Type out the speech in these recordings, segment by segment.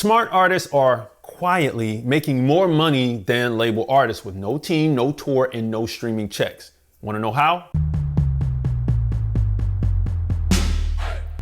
Smart artists are quietly making more money than label artists with no team, no tour, and no streaming checks. Want to know how?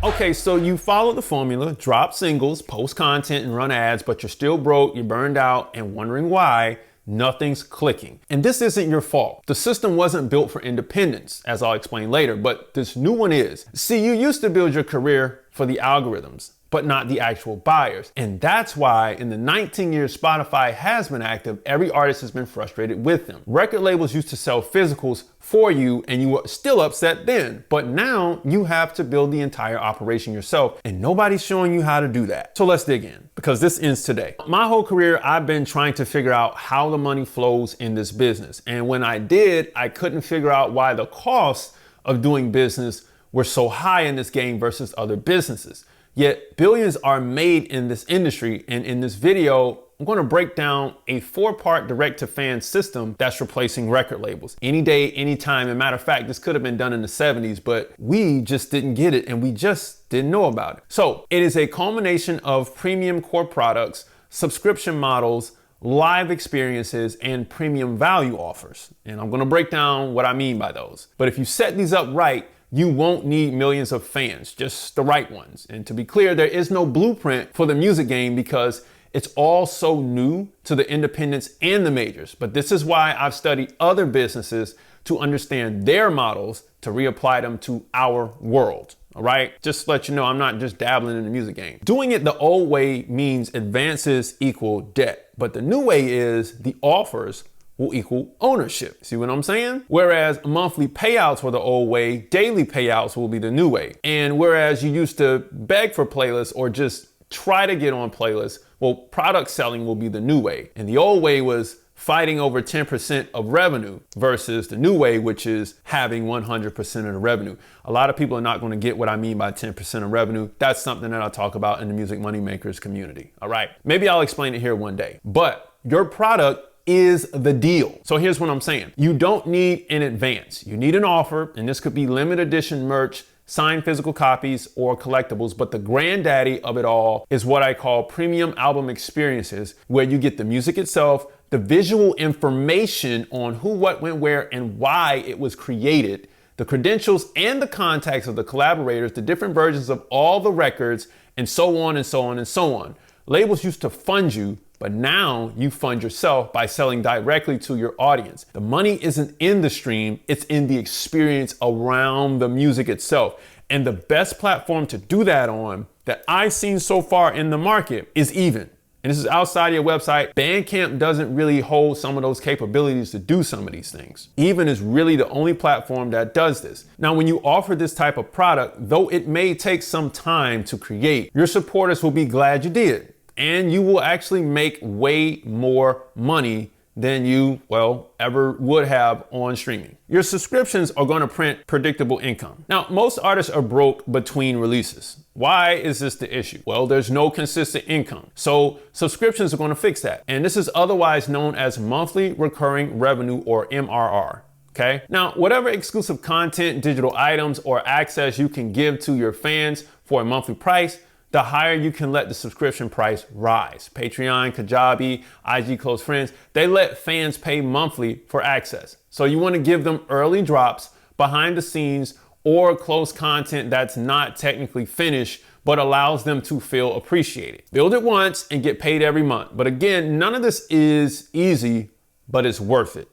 Okay, so you follow the formula, drop singles, post content, and run ads, but you're still broke, you're burned out, and wondering why nothing's clicking. And this isn't your fault. The system wasn't built for independence, as I'll explain later, but this new one is. See, you used to build your career for the algorithms, but not the actual buyers. And that's why in the 19 years Spotify has been active, every artist has been frustrated with them. Record labels used to sell physicals for you and you were still upset then. But now you have to build the entire operation yourself and nobody's showing you how to do that. So let's dig in because this ends today. My whole career, I've been trying to figure out how the money flows in this business. And when I did, I couldn't figure out why the costs of doing business were so high in this game versus other businesses. Yet billions are made in this industry, and in this video, I'm going to break down a 4-part direct-to-fan system that's replacing record labels. Any day, anytime. And matter of fact, this could have been done in the 70s, but we just didn't get it and we just didn't know about it. So it is a culmination of premium core products, subscription models, live experiences, and premium value offers. And I'm going to break down what I mean by those. But if you set these up right, you won't need millions of fans, just the right ones. And to be clear, there is no blueprint for the music game because it's all so new to the independents and the majors. But this is why I've studied other businesses to understand their models to reapply them to our world. All right, just to let you know, I'm not just dabbling in the music game. Doing it the old way means advances equal debt, but the new way is the offers will equal ownership. See what I'm saying? Whereas monthly payouts were the old way, daily payouts will be the new way. And whereas you used to beg for playlists or just try to get on playlists, well, product selling will be the new way. And the old way was fighting over 10% of revenue versus the new way, which is having 100% of the revenue. A lot of people are not going to get what I mean by 10% of revenue. That's something that I'll talk about in the Music Moneymakers community. All right, maybe I'll explain it here one day, but your product is the deal. So here's what I'm saying. You don't need an advance. You need an offer, and this could be limited edition merch, signed physical copies, or collectibles. But the granddaddy of it all is what I call premium album experiences, where you get the music itself, the visual information on who, what, when, where, and why it was created, the credentials and the contacts of the collaborators, the different versions of all the records, and so on and so on and so on. Labels used to fund you, but now you fund yourself by selling directly to your audience. The money isn't in the stream, it's in the experience around the music itself. And the best platform to do that on that I've seen so far in the market is Even. And this is outside of your website. Bandcamp doesn't really hold some of those capabilities to do some of these things. Even is really the only platform that does this. Now, when you offer this type of product, though it may take some time to create, your supporters will be glad you did. And you will actually make way more money than you, well, ever would have on streaming. Your subscriptions are going to print predictable income. Now, most artists are broke between releases. Why is this the issue? Well, there's no consistent income. So subscriptions are going to fix that. And this is otherwise known as monthly recurring revenue, or MRR. Okay. Now, whatever exclusive content, digital items, or access you can give to your fans for a monthly price, the higher you can let the subscription price rise. Patreon, Kajabi, IG Close Friends, they let fans pay monthly for access. So you want to give them early drops, behind the scenes, or close content that's not technically finished, but allows them to feel appreciated. Build it once and get paid every month. But again, none of this is easy, but it's worth it.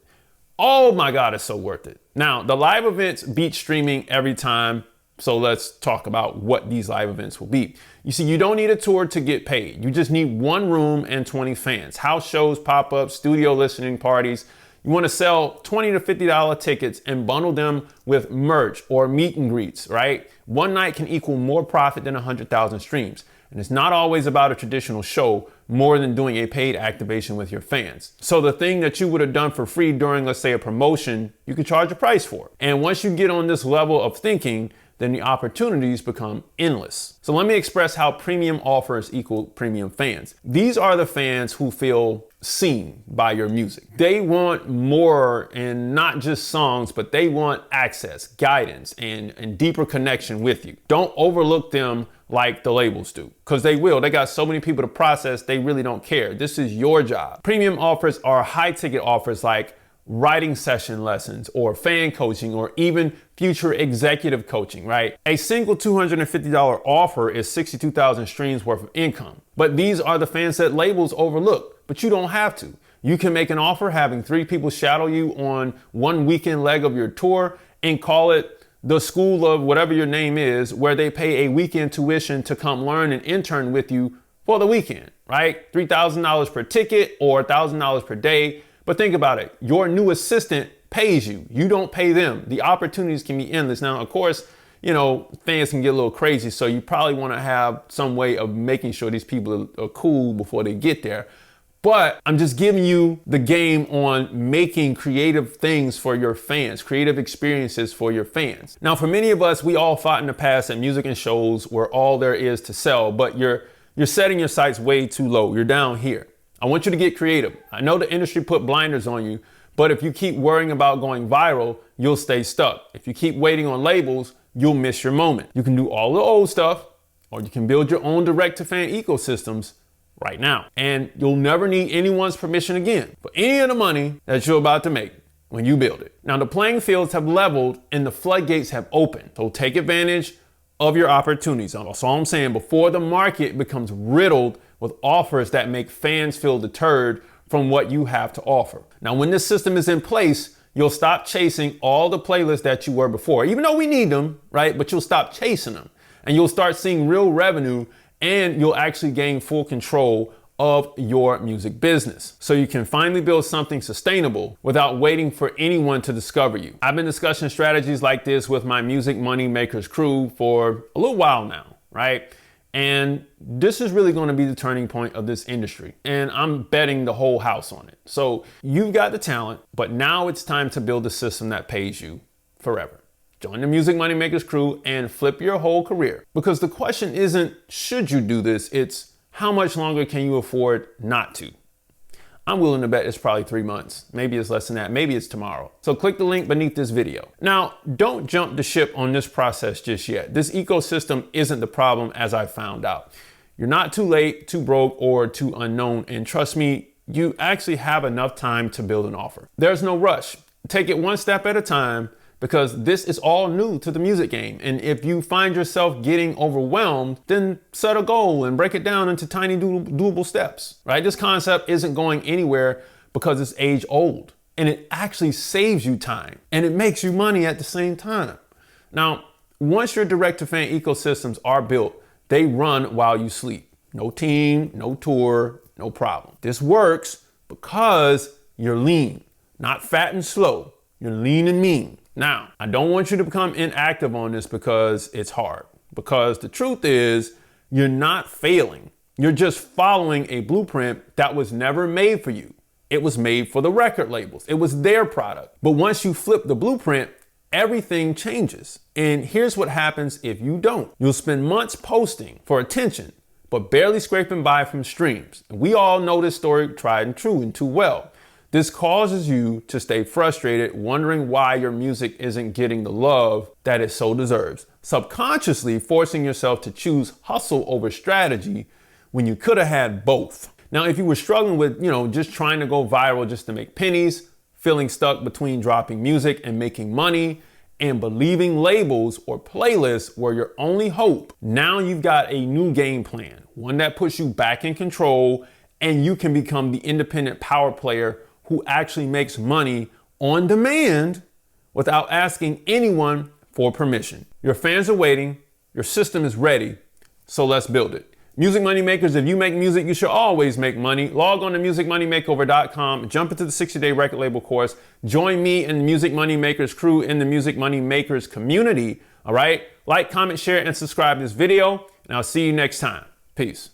Oh my God, it's so worth it. Now, the live events beat streaming every time. So let's talk about what these live events will be. You see, you don't need a tour to get paid. You just need one room and 20 fans. House shows, pop-ups, studio listening parties. You want to sell $20 to $50 tickets and bundle them with merch or meet and greets, right? One night can equal more profit than 100,000 streams. And it's not always about a traditional show more than doing a paid activation with your fans. So the thing that you would have done for free during, let's say, a promotion, you could charge a price for. And once you get on this level of thinking, then the opportunities become endless. So let me express how premium offers equal premium fans. These are the fans who feel seen by your music. They want more, and not just songs, but they want access, guidance, and deeper connection with you. Don't overlook them like the labels do, because they will. They got so many people to process, they really don't care. This is your job. Premium offers are high ticket offers like writing session lessons or fan coaching or even future executive coaching, right? A single $250 offer is 62,000 streams worth of income. But these are the fans that labels overlook, but you don't have to. You can make an offer having 3 people shadow you on one weekend leg of your tour and call it the school of whatever your name is, where they pay a weekend tuition to come learn and intern with you for the weekend, right? $3,000 per ticket or $1,000 per day. But think about it. Your new assistant pays you. You don't pay them. The opportunities can be endless. Now, of course, you know, fans can get a little crazy. So you probably want to have some way of making sure these people are cool before they get there. But I'm just giving you the game on making creative things for your fans, creative experiences for your fans. Now, for many of us, we all fought in the past at music and shows where all there is to sell, but you're setting your sights way too low. You're down here. I want you to get creative. I know the industry put blinders on you, but if you keep worrying about going viral, you'll stay stuck. If you keep waiting on labels, you'll miss your moment. You can do all the old stuff, or you can build your own direct-to-fan ecosystems right now. And you'll never need anyone's permission again for any of the money that you're about to make when you build it. Now, the playing fields have leveled and the floodgates have opened. So take advantage of your opportunities. That's all I'm saying, before the market becomes riddled with offers that make fans feel deterred from what you have to offer. Now, when this system is in place, you'll stop chasing all the playlists that you were before, even though we need them, right? But you'll stop chasing them and you'll start seeing real revenue, and you'll actually gain full control of your music business. So you can finally build something sustainable without waiting for anyone to discover you. I've been discussing strategies like this with my Music Money Makers crew for a little while now, right? And this is really going to be the turning point of this industry. And I'm betting the whole house on it. So you've got the talent, but now it's time to build a system that pays you forever. Join the Music Money Makers crew and flip your whole career. Because the question isn't, should you do this? It's how much longer can you afford not to? I'm willing to bet it's probably 3 months. Maybe it's less than that. Maybe it's tomorrow. So click the link beneath this video. Now, don't jump the ship on this process just yet. This ecosystem isn't the problem, as I found out. You're not too late, too broke, or too unknown. And trust me, you actually have enough time to build an offer. There's no rush. Take it one step at a time, because this is all new to the music game. And if you find yourself getting overwhelmed, then set a goal and break it down into tiny doable steps, right? This concept isn't going anywhere because it's age old, and it actually saves you time and it makes you money at the same time. Now, once your direct-to-fan ecosystems are built, they run while you sleep. No team, no tour, no problem. This works because you're lean, not fat and slow. You're lean and mean. Now, I don't want you to become inactive on this because it's hard. Because the truth is, you're not failing. You're just following a blueprint that was never made for you. It was made for the record labels. It was their product. But once you flip the blueprint, everything changes. And here's what happens if you don't. You'll spend months posting for attention, but barely scraping by from streams. And we all know this story tried and true and too well. This causes you to stay frustrated, wondering why your music isn't getting the love that it so deserves, subconsciously forcing yourself to choose hustle over strategy when you could have had both. Now, if you were struggling with, just trying to go viral just to make pennies, feeling stuck between dropping music and making money, and believing labels or playlists were your only hope, now you've got a new game plan, one that puts you back in control, and you can become the independent power player who actually makes money on demand without asking anyone for permission. Your fans are waiting, your system is ready, so let's build it. Music Money Makers, if you make music, you should always make money. Log on to musicmoneymakeover.com, jump into the 60-day record label course, join me and the Music Money Makers crew in the Music Money Makers community, all right? Like, comment, share, and subscribe to this video, and I'll see you next time. Peace.